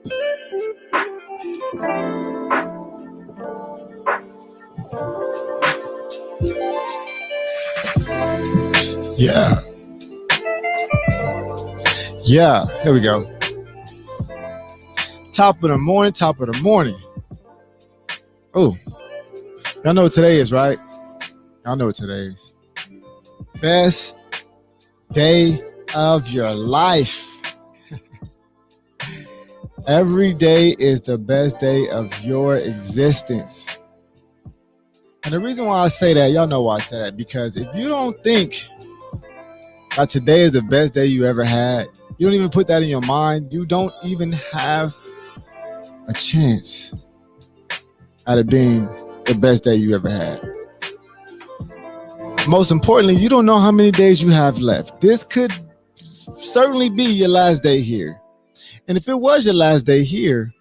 Yeah. Yeah. Here we go. Top of the morning. Top of the morning. Oh, y'all know what today is, right? Y'all know what today is. Best day of your life. Every day is the best day of your existence. And the reason why I say that, y'all know why I say that, because if you don't think that today is the best day you ever had, you don't even put that in your mind, you don't even have a chance at it being the best day you ever had. Most importantly, you don't know how many days you have left. This could certainly be your last day here. And if it was your last day here,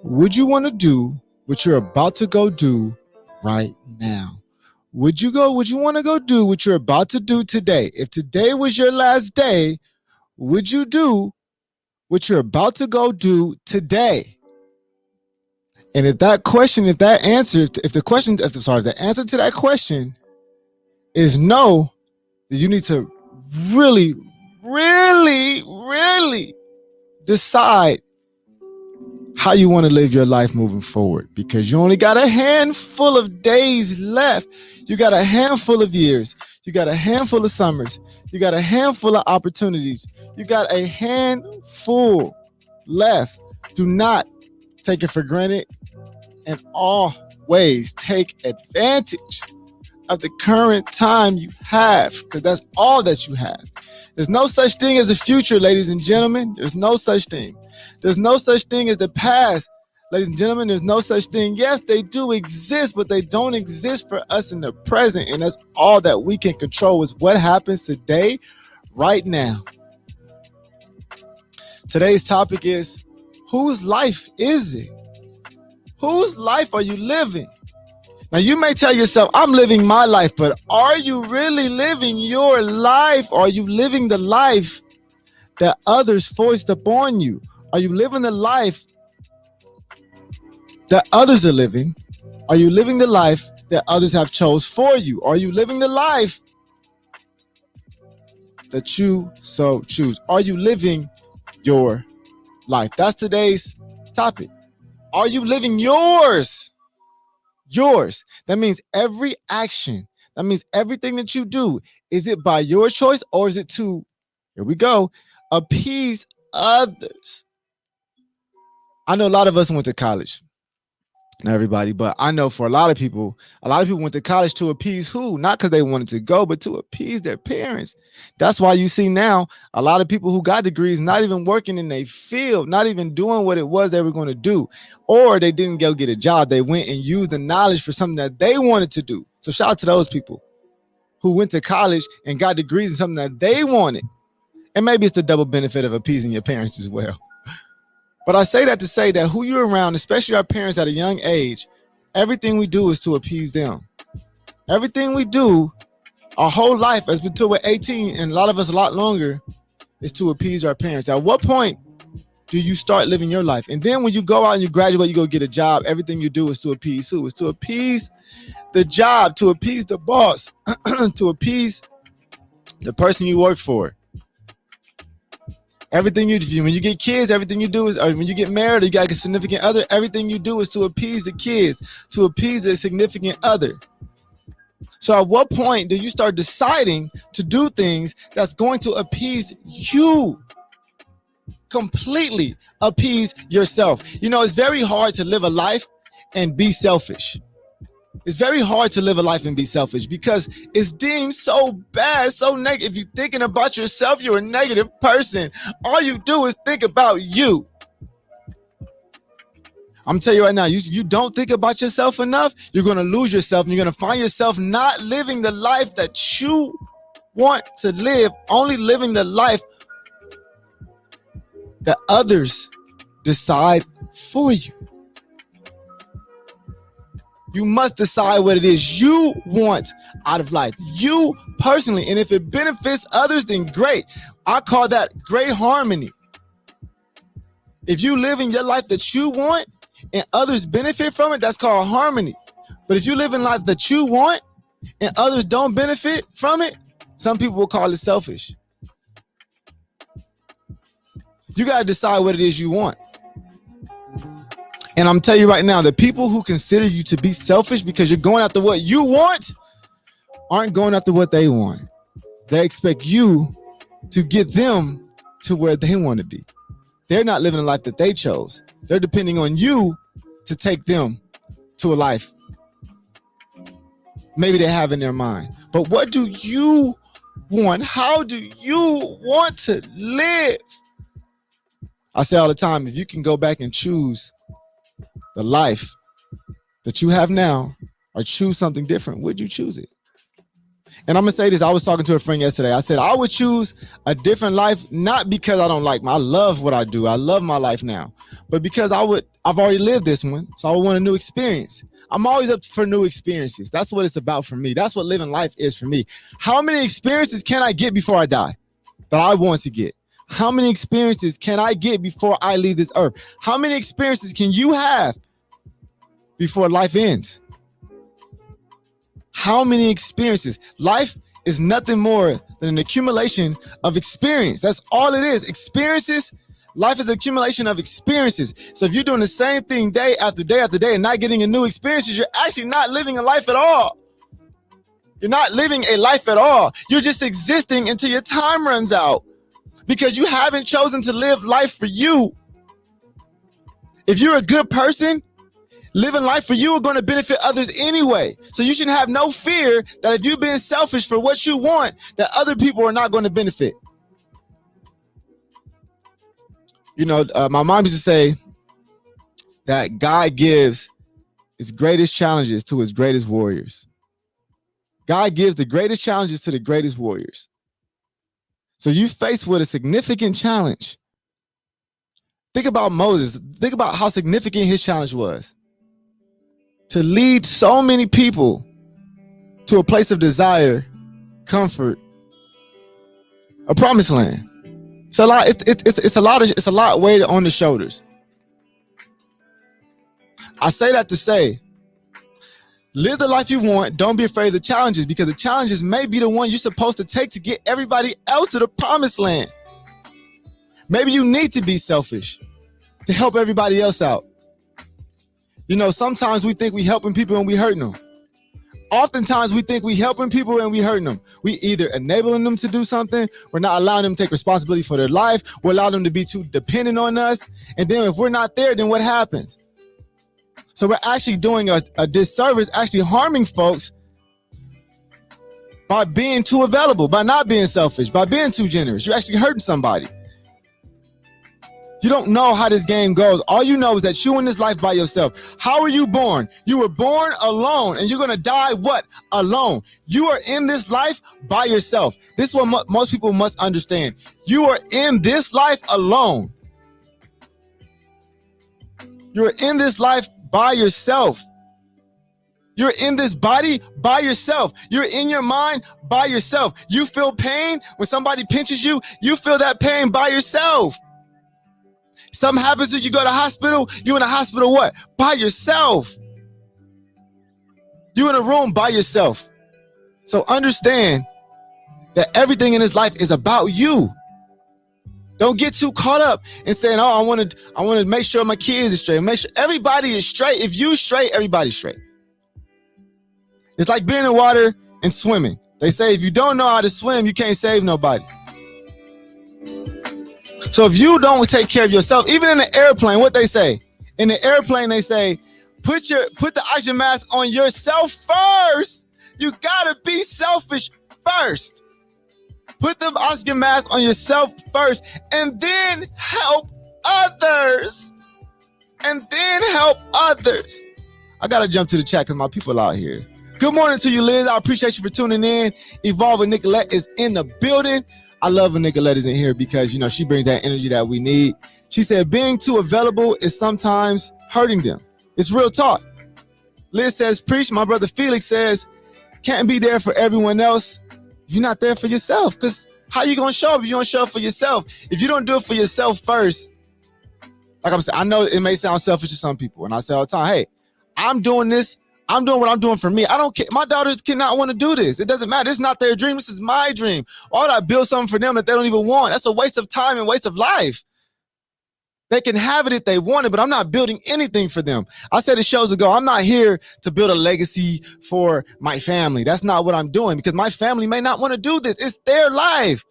would you want to do what you're about to go do right now? Would you want to go do what you're about to do today? If today was your last day, would you do what you're about to go do today? And if that question, if the answer to that question is no, then you need to really, really, really decide how you want to live your life moving forward, because you only got a handful of days left. You got a handful of years. You got a handful of summers. You got a handful of opportunities. You got a handful left. Do not take it for granted, and always take advantage of the current time you have, because that's all that you have. There's no such thing as a future, ladies and gentlemen. There's no such thing. There's no such thing as the past, ladies and gentlemen. There's no such thing. Yes, they do exist, but they don't exist for us in the present. And that's all that we can control, is what happens today, right now. Today's topic is, whose life is it? Whose life are you living? Now, you may tell yourself, I'm living my life, but are you really living your life? Are you living the life that others forced upon you? Are you living the life that others are living? Are you living the life that others have chose for you? Are you living the life that you so choose? Are you living your life? That's today's topic. Are you living yours? Yours. That means every action. That means everything that you do. Is it by your choice, or is it to, here we go, appease others? I know a lot of us went to college. Not everybody, but I know for a lot of people went to college to appease who? Not because they wanted to go, but to appease their parents. That's why you see now a lot of people who got degrees not even working in their field, not even doing what it was they were going to do, or they didn't go get a job. They went and used the knowledge for something that they wanted to do. So shout out to those people who went to college and got degrees in something that they wanted. And maybe it's the double benefit of appeasing your parents as well. But I say that to say that who you're around, especially our parents at a young age, everything we do is to appease them. Everything we do, our whole life, as until we're 18, and a lot of us a lot longer, is to appease our parents. At what point do you start living your life? And then when you go out and you graduate, you go get a job, everything you do is to appease who? Is to appease the job, to appease the boss, to appease the person you work for. Everything you do, when you get kids, everything you do is, or when you get married, or you got a significant other, everything you do is to appease the kids, to appease the significant other. So at what point do you start deciding to do things that's going to appease you? Completely appease yourself. You know, it's very hard to live a life and be selfish. It's very hard to live a life and be selfish because it's deemed so bad, so negative. If you're thinking about yourself, you're a negative person. All you do is think about you. I'm telling you right now, you don't think about yourself enough, you're going to lose yourself, and you're going to find yourself not living the life that you want to live, only living the life that others decide for you. You must decide what it is you want out of life, you personally. And if it benefits others, then great. I call that great harmony. If you live in your life that you want and others benefit from it, that's called harmony. But if you live in life that you want and others don't benefit from it, some people will call it selfish. You got to decide what it is you want. And I'm telling you right now, the people who consider you to be selfish because you're going after what you want aren't going after what they want. They expect you to get them to where they want to be. They're not living a life that they chose. They're depending on you to take them to a life maybe they have in their mind. But what do you want? How do you want to live? I say all the time, if you can go back and choose the life that you have now or choose something different, would you choose it? And I'm going to say this. I was talking to a friend yesterday. I said, I would choose a different life, not because I don't like I love what I do. I love my life now, but because I've already lived this one. So I would want a new experience. I'm always up for new experiences. That's what it's about for me. That's what living life is for me. How many experiences can I get before I die that I want to get? How many experiences can I get before I leave this earth? How many experiences can you have before life ends? How many experiences? Life is nothing more than an accumulation of experience. That's all it is. Experiences. Life is an accumulation of experiences. So if you're doing the same thing day after day after day and not getting a new experiences, you're actually not living a life at all. You're not living a life at all. You're just existing until your time runs out because you haven't chosen to live life for you. If you're a good person, living life for you are going to benefit others anyway. So you should have no fear that if you're being selfish for what you want, that other people are not going to benefit. You know, my mom used to say that God gives his greatest challenges to his greatest warriors. God gives the greatest challenges to the greatest warriors. So you faced with a significant challenge. Think about Moses. Think about how significant his challenge was. To lead so many people to a place of desire, comfort, a promised land. It's a lot. It's a lot weighted on the shoulders. I say that to say, live the life you want. Don't be afraid of the challenges, because the challenges may be the one you're supposed to take to get everybody else to the promised land. Maybe you need to be selfish to help everybody else out. You know, sometimes we think we helping people and we hurting them. Oftentimes we think we helping people and we hurting them. We either enabling them to do something, we're not allowing them to take responsibility for their life, we're allowing them to be too dependent on us. And then if we're not there, then what happens? So we're actually doing a disservice, actually harming folks by being too available, by not being selfish, by being too generous. You're actually hurting somebody. You don't know how this game goes. All you know is that you're in this life by yourself. How are you born? You were born alone, and you're going to die what? Alone. You are in this life by yourself. This is what most people must understand. You are in this life alone. You're in this life by yourself. You're in this body by yourself. You're in your mind by yourself. You feel pain when somebody pinches you. You feel that pain by yourself. Something happens to you, go to the hospital. You in the hospital what? By yourself. You in a room by yourself. So understand that everything in this life is about you. Don't get too caught up in saying, "Oh, I want to make sure my kids are straight. Make sure everybody is straight. If you straight, everybody's straight." It's like being in water and swimming. They say if you don't know how to swim, you can't save nobody. So if you don't take care of yourself, even in the airplane, what they say? In the airplane, they say, put the oxygen mask on yourself first. You gotta be selfish first. Put the oxygen mask on yourself first, and then help others. And then help others. I gotta jump to the chat because my people out here. Good morning to you, Liz. I appreciate you for tuning in. Evolve with Nicolette is in the building. I love when Nicolette is in here because, you know, she brings that energy that we need. She said being too available is sometimes hurting them. It's real talk. Liz says, preach. My brother Felix says, can't be there for everyone else if you're not there for yourself. Because how you going to show up if you don't show up for yourself? If you don't do it for yourself first, Like I'm saying, I know it may sound selfish to some people, and I say all the time, hey, I'm doing this. I'm doing what I'm doing for me. I don't care. My daughters cannot want to do this. It doesn't matter. It's not their dream. This is my dream. Why would I build something for them that they don't even want? That's a waste of time and waste of life. They can have it if they want it, but I'm not building anything for them. I said it shows ago, I'm not here to build a legacy for my family. That's not what I'm doing, because my family may not want to do this. It's their life.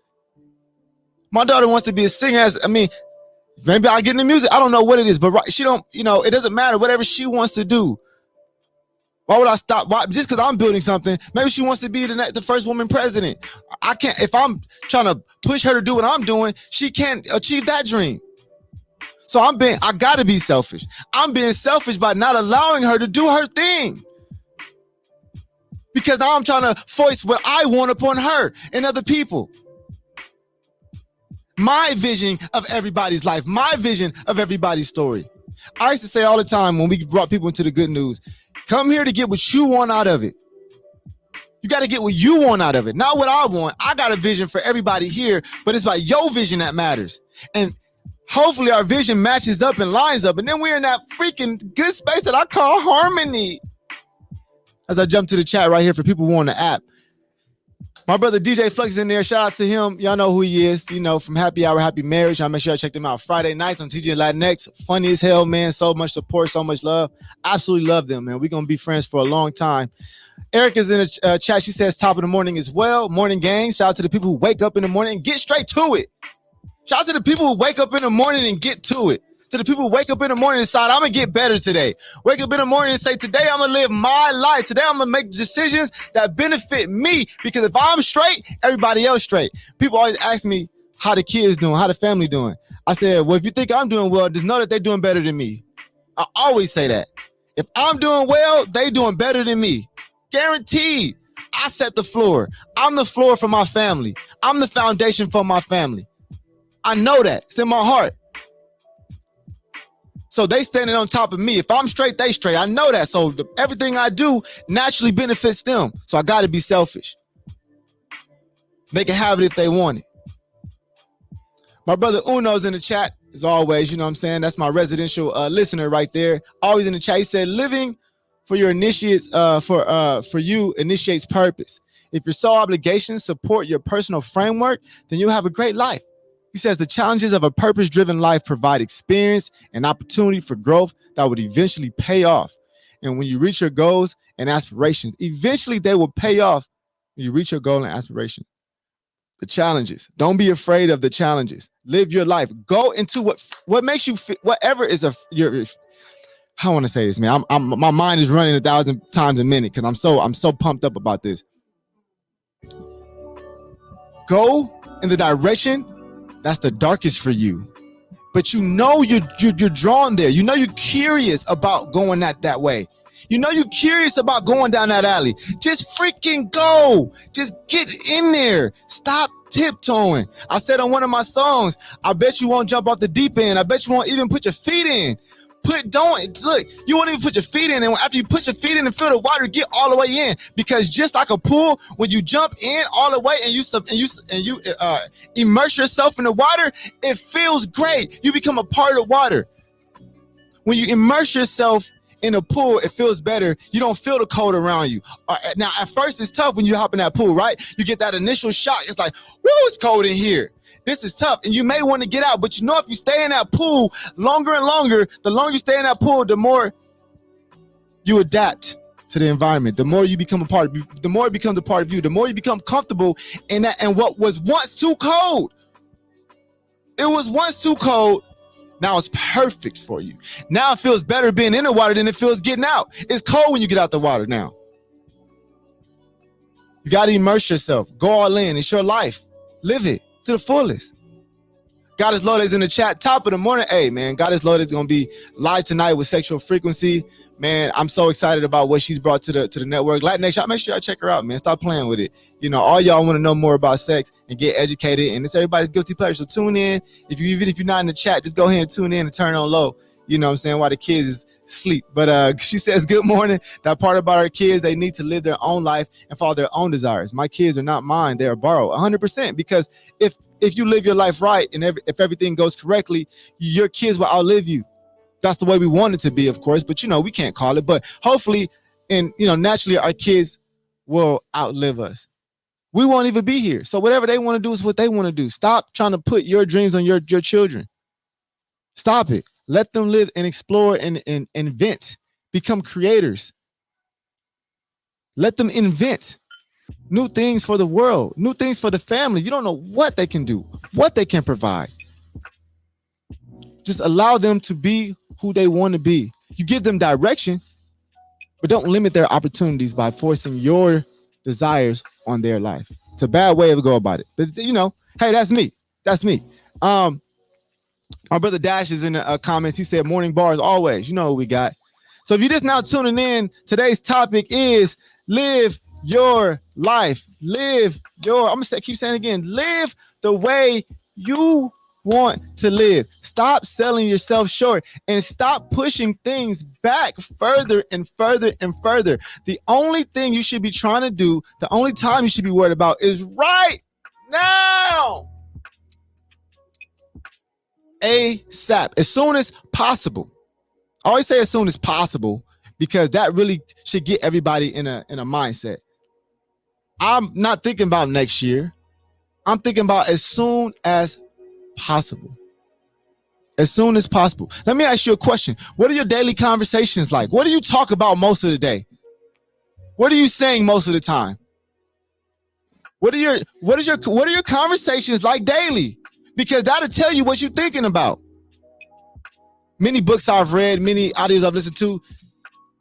My daughter wants to be a singer. Maybe I'll get into music. I don't know what it is, but she don't, it doesn't matter. Whatever she wants to do. Why would I stop? Why? Just because I'm building something. Maybe she wants to be the first woman president. I can't. If I'm trying to push her to do what I'm doing, she can't achieve that dream. So I gotta be selfish. I'm being selfish by not allowing her to do her thing, because now I'm trying to force what I want upon her and other people. My vision of everybody's life, my vision of everybody's story. I used to say all the time when we brought people into the good news, come here to get what you want out of it. You got to get what you want out of it, not what I want. I got a vision for everybody here, but it's about your vision that matters. And hopefully our vision matches up and lines up. And then we're in that freaking good space that I call harmony. As I jump to the chat right here for people who on the app. My brother DJ Flex is in there. Shout out to him. Y'all know who he is, from Happy Hour, Happy Marriage. Y'all make sure I check them out Friday nights on TJ Latinx. Funny as hell, man. So much support, so much love. Absolutely love them, man. We're going to be friends for a long time. Eric is in the chat. She says top of the morning as well. Morning gang. Shout out to the people who wake up in the morning and get straight to it. Shout out to the people who wake up in the morning and get to it. To the people who wake up in the morning and decide, I'm going to get better today. Wake up in the morning and say, today I'm going to live my life. Today I'm going to make decisions that benefit me. Because if I'm straight, everybody else straight. People always ask me how the kids doing, how the family doing. I said, well, if you think I'm doing well, just know that they're doing better than me. I always say that. If I'm doing well, they doing better than me. Guaranteed. I set the floor. I'm the floor for my family. I'm the foundation for my family. I know that. It's in my heart. So they standing on top of me. If I'm straight, they straight. I know that. So everything I do naturally benefits them. So I got to be selfish. They can have it if they want it. My brother Uno's in the chat as always. You know what I'm saying? That's my residential listener right there. Always in the chat. He said, living for your initiates, for you initiates purpose. If your sole obligations support your personal framework, then you'll have a great life. He says the challenges of a purpose-driven life provide experience and opportunity for growth that would eventually pay off. And when you reach your goals and aspirations, eventually they will pay off when you reach your goal and aspiration. The challenges. Don't be afraid of the challenges. Live your life. Go into what makes you fit, whatever is I want to say this, man. My mind is running 1,000 times a minute because I'm so pumped up about this. Go in the direction that's the darkest for you, but you're drawn there. You're curious about going that way. You're curious about going down that alley. Just freaking go. Just get in there. Stop tiptoeing. I said on one of my songs, I bet you won't jump off the deep end. I bet you won't even put your feet in. Look, you won't even put your feet in, and after you put your feet in and feel the water, get all the way in. Because just like a pool, when you jump in all the way and you immerse yourself in the water, it feels great. You become a part of the water. When you immerse yourself in a pool, it feels better. You don't feel the cold around you. Now, at first, it's tough when you hop in that pool, right? You get that initial shock. It's like, whoa, it's cold in here. This is tough, and you may want to get out, but if you stay in that pool longer and longer, the longer you stay in that pool, the more you adapt to the environment. The more you become a part of you, the more it becomes a part of you, the more you become comfortable in that. And what was once too cold, it was once too cold, now it's perfect for you. Now it feels better being in the water than it feels getting out. It's cold when you get out the water now. You got to immerse yourself. Go all in. It's your life. Live it to the fullest. Goddess Loaded is in the chat. Top of the morning. Hey, man, Goddess Loaded is going to be live tonight with Sexual Frequency. Man, I'm so excited about what she's brought to the network. Latinx, y'all make sure y'all check her out, man. Stop playing with it. All y'all want to know more about sex and get educated, and it's everybody's guilty pleasure. So tune in. Even if you're not in the chat, just go ahead and tune in and turn on low. You know what I'm saying? While the kids is sleep. But she says, good morning. That part about our kids, they need to live their own life and follow their own desires. My kids are not mine. They are borrowed 100%. Because if if you live your life right and if everything goes correctly, your kids will outlive you. That's the way we want it to be, of course, but we can't call it. But hopefully, and naturally, our kids will outlive us. We won't even be here. So whatever they want to do is what they want to do. Stop trying to put your dreams on your children. Stop it. Let them live and explore and invent, become creators. Let them invent new things for the world, new things for the family. You don't know what they can do, what they can provide. Just allow them to be who they want to be. You give them direction, but don't limit their opportunities by forcing your desires on their life. It's a bad way to go about it. But hey, that's me. That's me. My brother Dash is in the comments. He said morning bars always. You know what we got. So if you're just now tuning in, today's topic is live your life. Live your, I'm gonna keep saying it again, live the way you want to live. Stop selling yourself short and stop pushing things back further and further and further. The only thing you should be trying to do, the only time you should be worried about is right now. ASAP, as soon as possible. I always say as soon as possible because that really should get everybody in a mindset. I'm not thinking about next year. I'm thinking about as soon as possible. As soon as possible. Let me ask you a question. What are your daily conversations like? What do you talk about most of the day? What are you saying most of the time? What are your conversations like daily? Because that'll tell you what you're thinking about. Many books I've read, many audios I've listened to.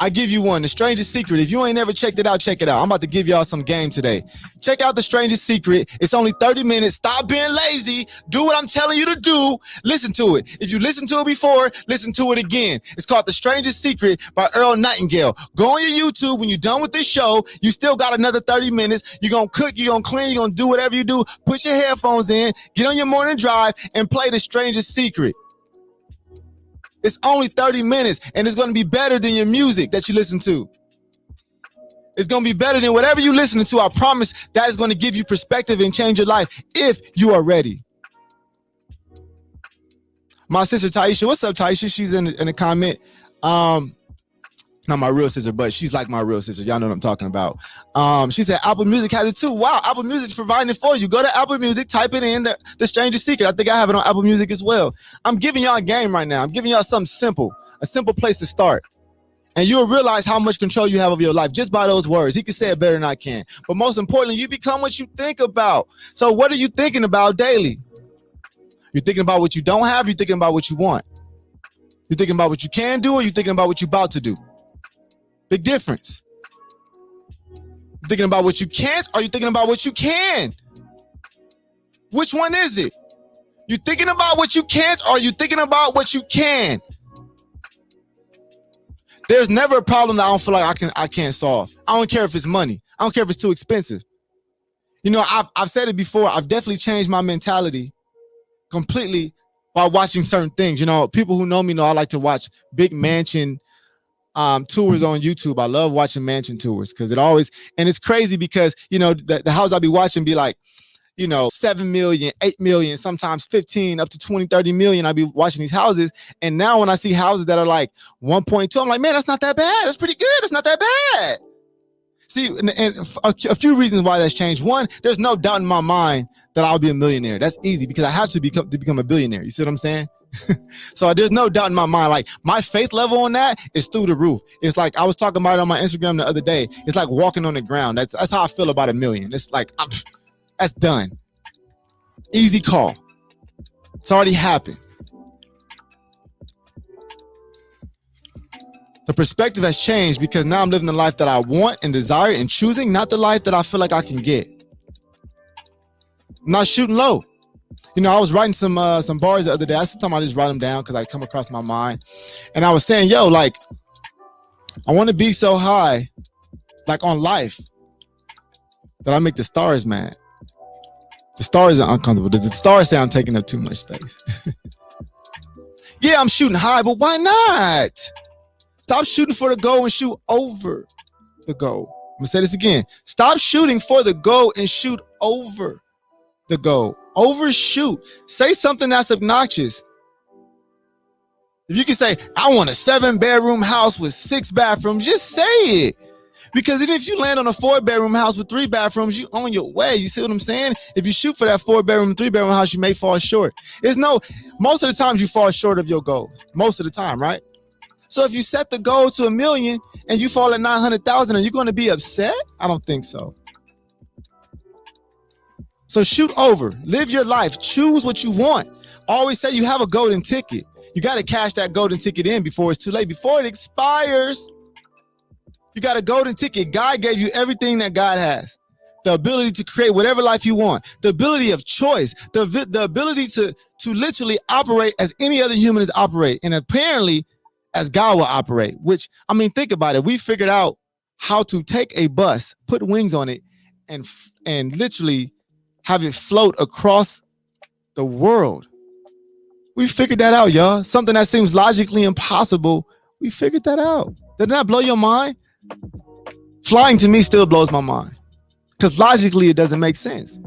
I give you one, The Strangest Secret. If you ain't never checked it out, check it out. I'm about to give y'all some game today. Check out The Strangest Secret. It's only 30 minutes. Stop being lazy. Do what I'm telling you to do. Listen to it. If you listened to it before, listen to it again. It's called The Strangest Secret by Earl Nightingale. Go on your YouTube. When you're done with this show, you still got another 30 minutes. You're going to cook, you're going to clean, you're going to do whatever you do. Put your headphones in, get on your morning drive, and play The Strangest Secret. It's only 30 minutes, and it's going to be better than your music that you listen to. It's going to be better than whatever you're listening to. I promise that is going to give you perspective and change your life if you are ready. My sister Taisha, what's up, Taisha? She's in the comment. Not my real sister, but she's like my real sister. Y'all know what I'm talking about. She said Apple Music has it too. Wow, Apple Music's providing it for you. Go to Apple Music, type it in, the Strangest Secret. I think I have it on Apple Music as well. I'm giving y'all a game right now. I'm giving y'all something simple, a simple place to start. And you'll realize how much control you have over your life just by those words. He can say it better than I can. But most importantly, you become what you think about. So what are you thinking about daily? You're thinking about what you don't have, you're thinking about what you want. You're thinking about what you can do, or you're thinking about what you're about to do. Big difference. You're thinking about what you can't, or you're thinking about what you can. Which one is it? You're thinking about what you can't, or you're thinking about what you can. There's never a problem that I don't feel like I can't solve. I don't care if it's money. I don't care if it's too expensive. You know, I've said it before. I've definitely changed my mentality completely by watching certain things. You know, people who know me know I like to watch big mansion tours on YouTube. I love watching mansion tours because it always, and it's crazy because, you know, the house I be watching be like, you know, 7 million, 8 million, sometimes 15, up to 20, 30 million. I be watching these houses. And now when I see houses that are like 1.2, I'm like, man, that's not that bad. That's pretty good. That's not that bad. See, and a few reasons why that's changed. One, there's no doubt in my mind that I'll be a millionaire. That's easy because I have to become a billionaire. You see what I'm saying? So there's no doubt in my mind. Like, my faith level on that is through the roof. It's like, I was talking about it on my Instagram the other day. It's like walking on the ground. That's how I feel about $1 million. It's like, that's done. Easy call. It's already happened. The perspective has changed because now I'm living the life that I want and desire and choosing, not the life that I feel like I can get. I'm not shooting low. You know, I was writing some bars the other day. Sometimes I just write them down because I come across my mind. And I was saying, yo, like, I want to be so high, like on life, that I make the stars mad. The stars are uncomfortable. The stars say I'm taking up too much space. Yeah, I'm shooting high, but why not? Stop shooting for the goal and shoot over the goal. I'm gonna say this again. Stop shooting for the goal and shoot over the goal. Overshoot. Say something that's obnoxious. If you can say, I want a 7-bedroom house with 6 bathrooms, just say it. Because even if you land on a 4-bedroom house with 3 bathrooms, you on your way. You see what I'm saying? If you shoot for that 4-bedroom, 3-bedroom house, you may fall short. Most of the times you fall short of your goal. Most of the time, right? So if you set the goal to 1 million and you fall at 900,000, are you going to be upset? I don't think so. So shoot over, live your life, choose what you want. Always say you have a golden ticket. You got to cash that golden ticket in before it's too late, before it expires. You got a golden ticket. God gave you everything that God has. The ability to create whatever life you want, the ability of choice, the ability to literally operate as any other human is operate, and apparently as God will operate, which, I mean, think about it. We figured out how to take a bus, put wings on it, and literally have it float across the world. We figured that out, y'all. Something that seems logically impossible, we figured that out. Did that blow your mind? Flying to me still blows my mind because logically it doesn't make sense.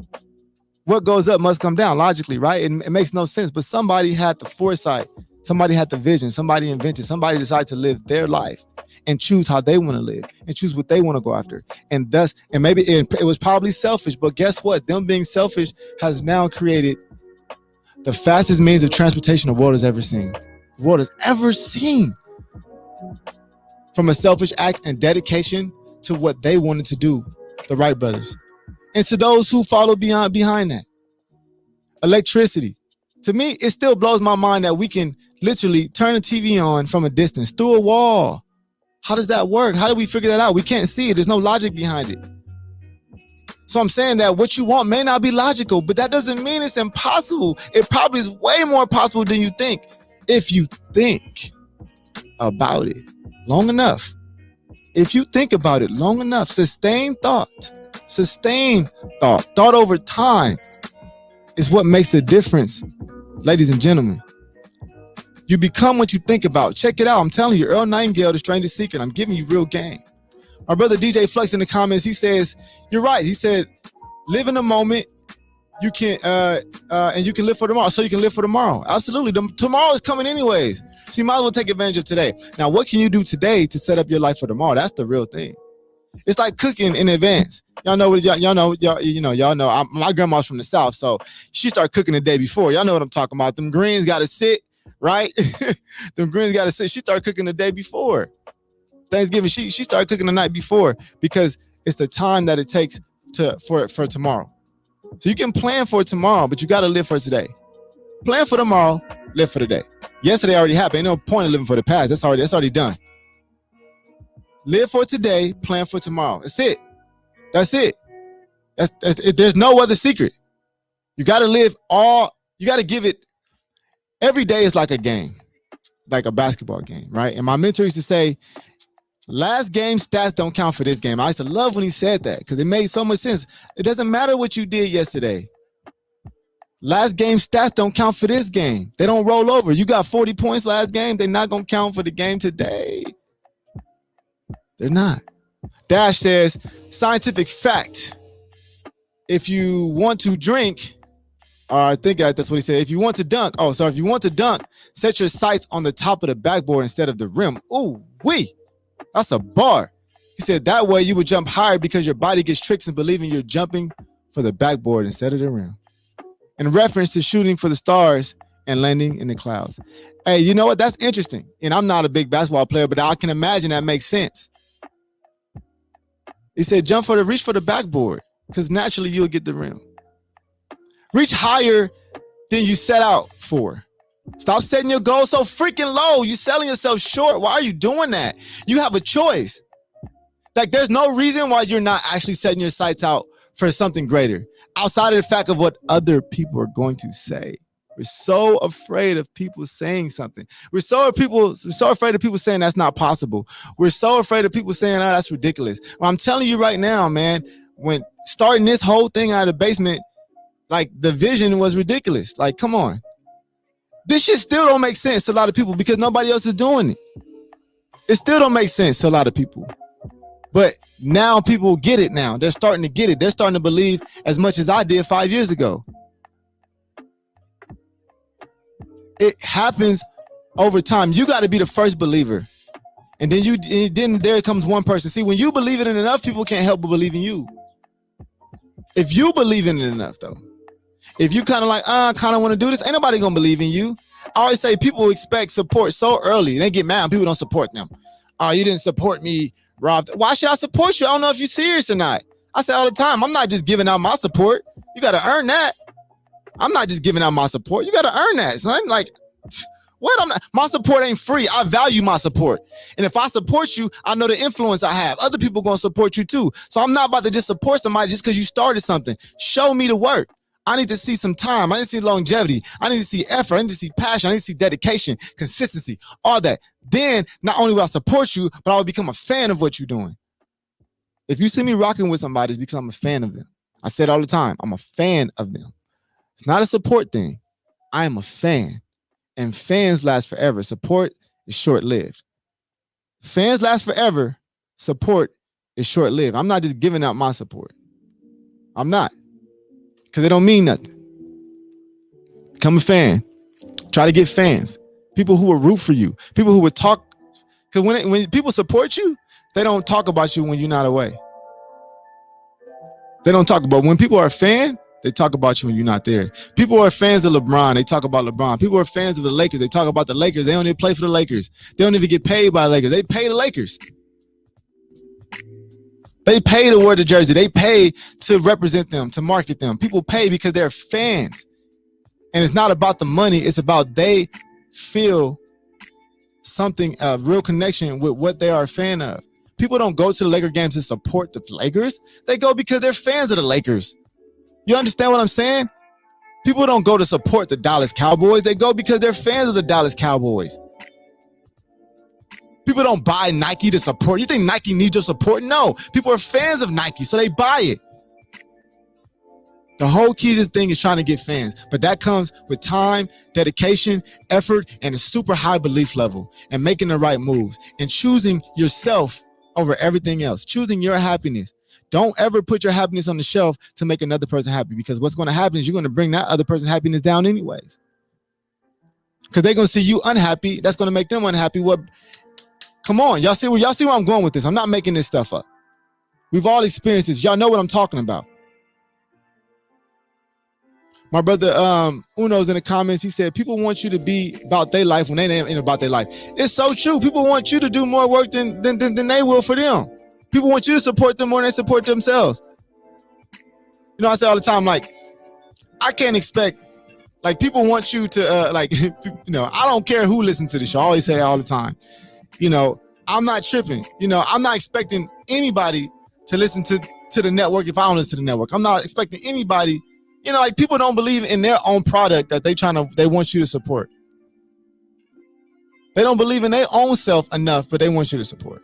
What goes up must come down logically, right? It makes no sense, but somebody had the foresight, somebody had the vision, somebody invented, somebody decided to live their life and choose how they want to live and choose what they want to go after. And maybe it was probably selfish, but guess what? Them being selfish has now created the fastest means of transportation the world has ever seen. The world has ever seen. From a selfish act and dedication to what they wanted to do, the Wright brothers. And to those who follow behind that. Electricity. To me, it still blows my mind that we can literally turn the TV on from a distance, through a wall. How does that work? How do we figure that out? We can't see it. There's no logic behind it. So I'm saying that what you want may not be logical, but that doesn't mean it's impossible. It probably is way more possible than you think if you think about it long enough. If you think about it long enough, sustained thought over time is what makes a difference, ladies and gentlemen. You become what you think about. Check it out. I'm telling you, Earl Nightingale, The Strangest Secret. I'm giving you real game. My brother DJ Flux in the comments, he says, you're right. He said, live in the moment. You can and you can live for tomorrow. So you can live for tomorrow. Absolutely. Tomorrow is coming anyways. So you might as well take advantage of today. Now, what can you do today to set up your life for tomorrow? That's the real thing. It's like cooking in advance. Y'all know what y'all know. My grandma's from the South, so she started cooking the day before. Y'all know what I'm talking about. Them greens got to sit, right? Them greens got to sit. She started cooking the day before. Thanksgiving, she started cooking the night before because it's the time that it takes for tomorrow. So you can plan for tomorrow, but you got to live for today. Plan for tomorrow, live for today. Yesterday already happened. Ain't no point in living for the past. That's already done. Live for today, plan for tomorrow. That's it. That's it. There's no other secret. You got to you got to give it. Every day is like a game, like a basketball game, right? And my mentor used to say, last game stats don't count for this game. I used to love when he said that because it made so much sense. It doesn't matter what you did yesterday. Last game stats don't count for this game. They don't roll over. You got 40 points last game. They're not going to count for the game today. They're not. Dash says, scientific fact. If you want to drink, or I think that's what he said. If you want to dunk, if you want to dunk, set your sights on the top of the backboard instead of the rim. Ooh, wee. That's a bar. He said that way you would jump higher because your body gets tricked in believing you're jumping for the backboard instead of the rim. In reference to shooting for the stars and landing in the clouds. Hey, you know what? That's interesting. And I'm not a big basketball player, but I can imagine that makes sense. He said reach for the backboard because naturally you'll get the rim. Reach higher than you set out for. Stop setting your goals so freaking low. You're selling yourself short. Why are you doing that? You have a choice. Like there's no reason why you're not actually setting your sights out for something greater outside of the fact of what other people are going to say. We're so afraid of people saying something. We're so afraid of people saying that's not possible. We're so afraid of people saying, oh, that's ridiculous. Well, I'm telling you right now, man, when starting this whole thing out of the basement, like the vision was ridiculous. Like, come on. This shit still don't make sense to a lot of people because nobody else is doing it. It still don't make sense to a lot of people. But now people get it now. They're starting to get it. They're starting to believe as much as I did 5 years ago. It happens over time. You got to be the first believer. And then there comes one person. See, when you believe in it enough, people can't help but believe in you. If you believe in it enough, though, if you kind of like, I kind of want to do this, ain't nobody gonna believe in you. I always say people expect support so early. They get mad when people don't support them. Oh, you didn't support me, Rob. Why should I support you? I don't know if you're serious or not. I say all the time, I'm not just giving out my support. You got to earn that. I'm not just giving out my support. You got to earn that. So I'm like, what? I'm not. My support ain't free. I value my support. And if I support you, I know the influence I have. Other people going to support you too. So I'm not about to just support somebody just because you started something. Show me the work. I need to see some time. I need to see longevity. I need to see effort. I need to see passion. I need to see dedication, consistency, all that. Then not only will I support you, but I will become a fan of what you're doing. If you see me rocking with somebody, it's because I'm a fan of them. I say it all the time. I'm a fan of them. It's not a support thing. I am a fan. And fans last forever. Support is short-lived. Fans last forever. Support is short-lived. I'm not just giving out my support. I'm not. Because it don't mean nothing. Become a fan. Try to get fans. People who will root for you. People who would talk. Because when people support you, they don't talk about you when you're not away. They don't talk about, when people are a fan, they talk about you when you're not there. People are fans of LeBron. They talk about LeBron. People are fans of the Lakers. They talk about the Lakers. They don't even play for the Lakers. They don't even get paid by the Lakers. They pay the Lakers. They pay to wear the jersey. They pay to represent them, to market them. People pay because they're fans. And it's not about the money. It's about they feel something, a real connection with what they are a fan of. People don't go to the Laker games to support the Lakers. They go because they're fans of the Lakers. You understand what I'm saying? People don't go to support the Dallas Cowboys. They go because they're fans of the Dallas Cowboys. People don't buy Nike to support. You think Nike needs your support? No. People are fans of Nike, so they buy it. The whole key to this thing is trying to get fans. But that comes with time, dedication, effort, and a super high belief level, and making the right moves, and choosing yourself over everything else. Choosing your happiness. Don't ever put your happiness on the shelf to make another person happy, because what's going to happen is you're going to bring that other person's happiness down anyways. Because they're going to see you unhappy. That's going to make them unhappy. What? Come on, y'all see where I'm going with this. I'm not making this stuff up. We've all experienced this. Y'all know what I'm talking about. My brother Uno's in the comments. He said, people want you to be about their life when they ain't about their life. It's so true. People want you to do more work than they will for them. People want you to support them more than they support themselves. You know, I say all the time, like, I can't expect, like, people want you to, like, you know, I don't care who listens to the show. I always say it all the time. You know, I'm not tripping. You know, I'm not expecting anybody to listen to the network if I don't listen to the network. I'm not expecting anybody, you know, like, people don't believe in their own product that they want you to support. They don't believe in their own self enough, but they want you to support.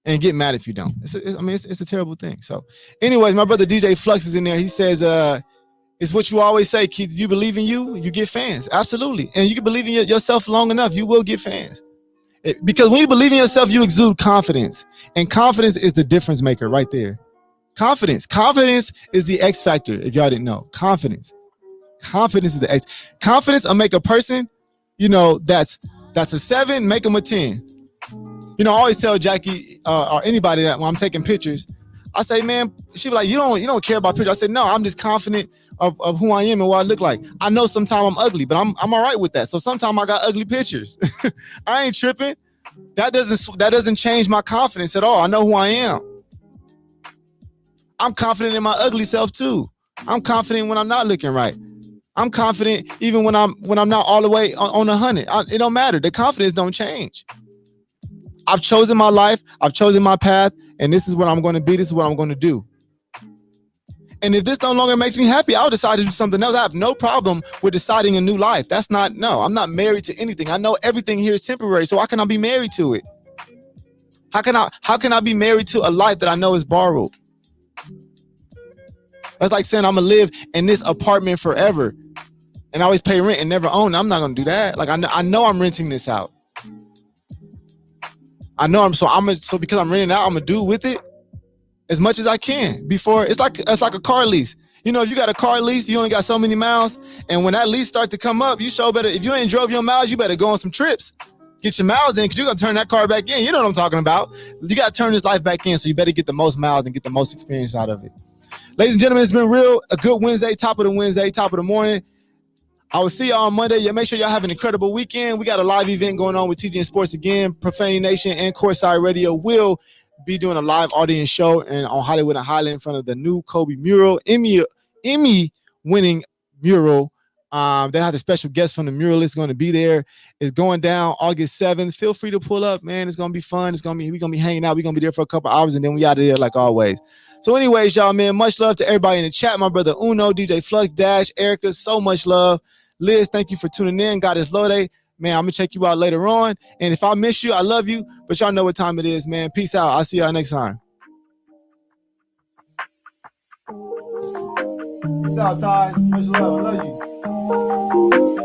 And get mad if you don't. It's a terrible thing. So anyways, my brother DJ Flux is in there. He says, it's what you always say, kids. You believe in you get fans. Absolutely. And you can believe in yourself long enough, you will get fans. Because when you believe in yourself, you exude confidence. And confidence is the difference maker right there. Confidence is the X factor, if y'all didn't know. Confidence is the X. Confidence will make a person, you know, that's a 7, make them a 10. You know, I always tell Jackie or anybody that when I'm taking pictures, I say, man, she be like, you don't care about pictures. I said, no, I'm just confident of who I am and what I look like. I know sometimes I'm ugly, but I'm all right with that. So sometimes I got ugly pictures. I ain't tripping. That doesn't change my confidence at all. I know who I am. I'm confident in my ugly self too. I'm confident when I'm not looking right. I'm confident even when I'm not all the way on 100. It don't matter. The confidence don't change. I've chosen my life. I've chosen my path. And this is what I'm going to be. This is what I'm going to do. And if this no longer makes me happy, I'll decide to do something else. I have no problem with deciding a new life. I'm not married to anything. I know everything here is temporary. So how can I be married to it? How can I be married to a life that I know is borrowed? That's like saying I'm going to live in this apartment forever and always pay rent and never own it. I'm not going to do that. Like, I know I'm renting this out. I know so because I'm renting out, I'm gonna do with it as much as I can before. It's like a car lease. You know, if you got a car lease, you only got so many miles. And when that lease start to come up, you sure better, if you ain't drove your miles, you better go on some trips. Get your miles in, because you're going to turn that car back in. You know what I'm talking about. You got to turn this life back in, so you better get the most miles and get the most experience out of it. Ladies and gentlemen, it's been real. A good Wednesday, top of the Wednesday, top of the morning. I will see y'all on Monday. Yeah, make sure y'all have an incredible weekend. We got a live event going on with TGN Sports again. Profanity Nation and Courtside Radio will be doing a live audience show and on Hollywood and Highland in front of the new Kobe mural, Emmy-winning mural. They have a special guest from the mural. It's going to be there. It's going down August 7th. Feel free to pull up, man. It's going to be fun. We're going to be hanging out. We're going to be there for a couple hours, and then we out of there like always. So anyways, y'all, man, much love to everybody in the chat. My brother Uno, DJ Flux, Dash, Erica, so much love. Liz, thank you for tuning in. God is Lode. Man, I'm going to check you out later on. And if I miss you, I love you. But y'all know what time it is, man. Peace out. I'll see y'all next time. Peace out, Ty. Much love. Love you.